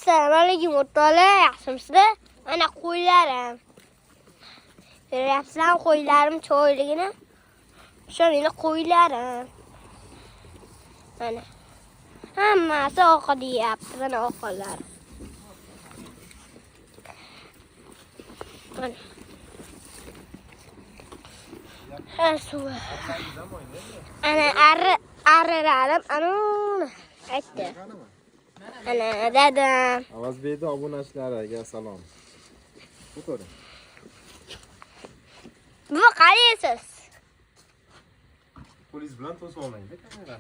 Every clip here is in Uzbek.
Assalomu alaykum o'rtoqlar, yaxshimisizlar? Mana qo'ylarim. Ko'ryapsizlar qo'ylarim cho'yligini? Shu meni qo'ylarim. Mana hammasi ovqat yeyapti, mana ovqatlar. Mana. Suv. Ana arralarim, ana aytdi. Ana dadam. Avazbekni obunachilariga salom. O'tiring. Bu qaraysiz. Polis bilan to'sib olmaydi kamera.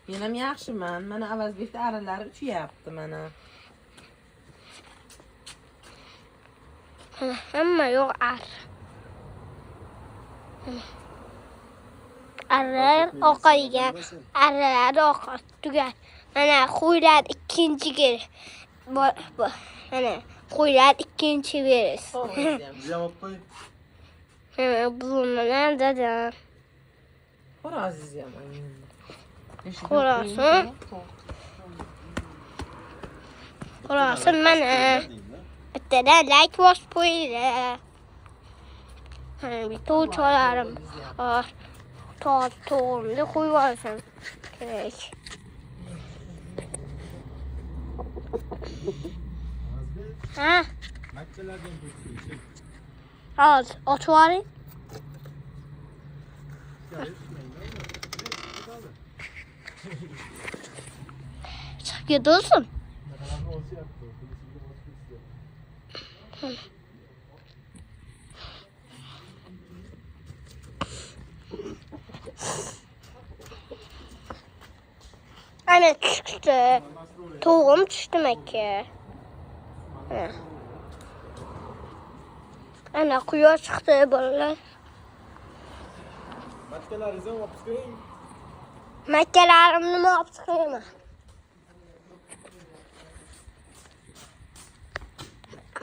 Men ham yaxshiman. Mana Avazbekda aralari uchyapti mana. Hamma yo'q arralar ovqat yegan, arralar ovqat tugar. Mana qo'ylar ikkinchiga. Mana qo'ylar ikkinchi beriz. Javob qo'y. Bu mana dadam. Xo'rozingiz ham. Xo'rosin mana. Bittadan like bosib qo'yinglar. Bir to'chalarim bor. To'g'rimda qo'yib olsam kerak. Ha? Makkalardan qo'yib. Hozir ochib yuboring. Chiqib ketsin. Ana tushdi. To'g'im tushdimi aka? Ana quyosh chiqdi bolalar. Makkalaringizni olib chiqing. Makkalarimni olib chiqaman.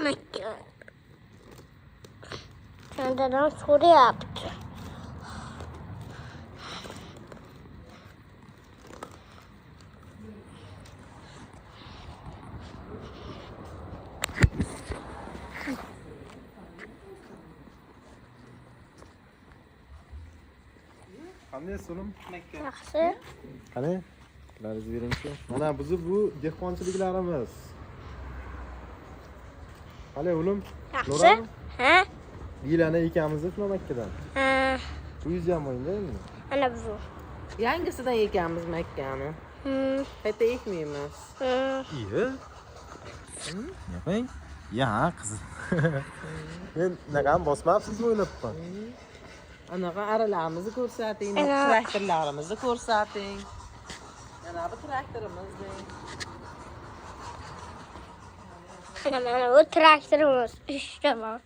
Makka. Chandadan so'rayapti. Qanday so'lim? Yaxshi. Qani? Qilariz beringchi. Mana bu dehqonchiliklarimiz. Qale o'lim? Yaxshi. Ha? Yilani ekamizda shuna Makkadan. Ha. Uyingiz ham o'yinda endi. Ana bu. Yangisidan ekanmiz Makkani. Qayta ekmaymiz. Iyi. Yapang. Ya qiz. Men naqam bosmabsiz o'ylabman. Anaqa aralarimizni ko'rsating, traktorlarimizni ko'rsating. Mana bu traktorimiz. Mana bu traktorimiz 3 ta bor.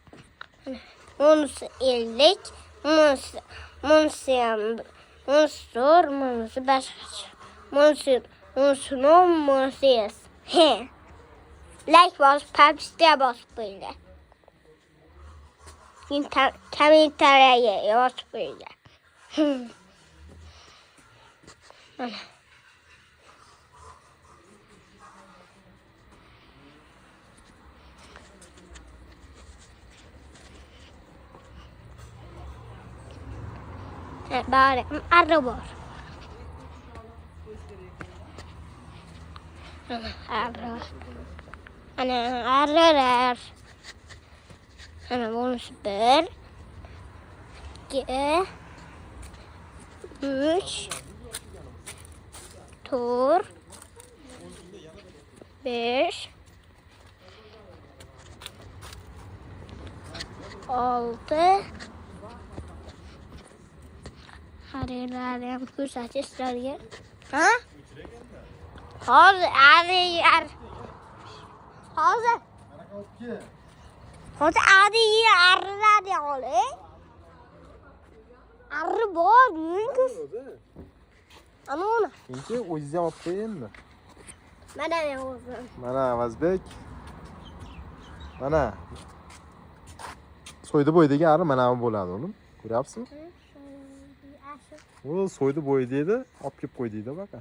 Bunisi 50, bunisi ham zo'r, bunisi boshqacha. Bunisi he. Like bosib, subscribe bosib qo'yinglar. Kommentariyaga yozib qo'yinglar. Mana. Bari arra bor. Arra. Ana arralar. Ana bunisi 1, 2, 3, 4, 5, 6. Harilarni ham ko'rsatish sizlarga. Ha? Hozir ariyar. Hozir arralarni oling. Arra bor, yurings. Ana uni. Endi o'zingiz ham olib qo'ying endi. Mana o'zim. Mana Avazbek. Mana. So'ydi bo'ydagi arra mana bu bo'ladi o'g'lim. Ko'ryapsizmi? O so'ydi bo'y deydi, olib kelib qo'y deydi bak.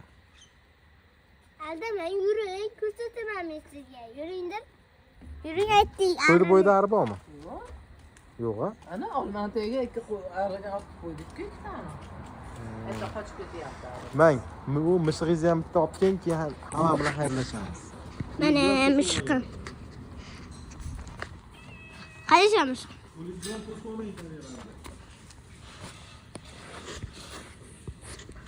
Aldamang, yuring, ko'rsataman men sizga. Yuringda. Yuring aytdik. Qo'ydi bo'yda ari bormi? Yo'q. Yo'q a? Ana olmataga ikki ariga otib qo'ydik-ku ikki dona. Endi qochib ketyapti. Mang, u mishigingizni ham bitta olib keling, keyin hamma bilan xayrlashamiz. Mana mishqim. Qayeramiz? O'zingiz ham qo'shib olmang.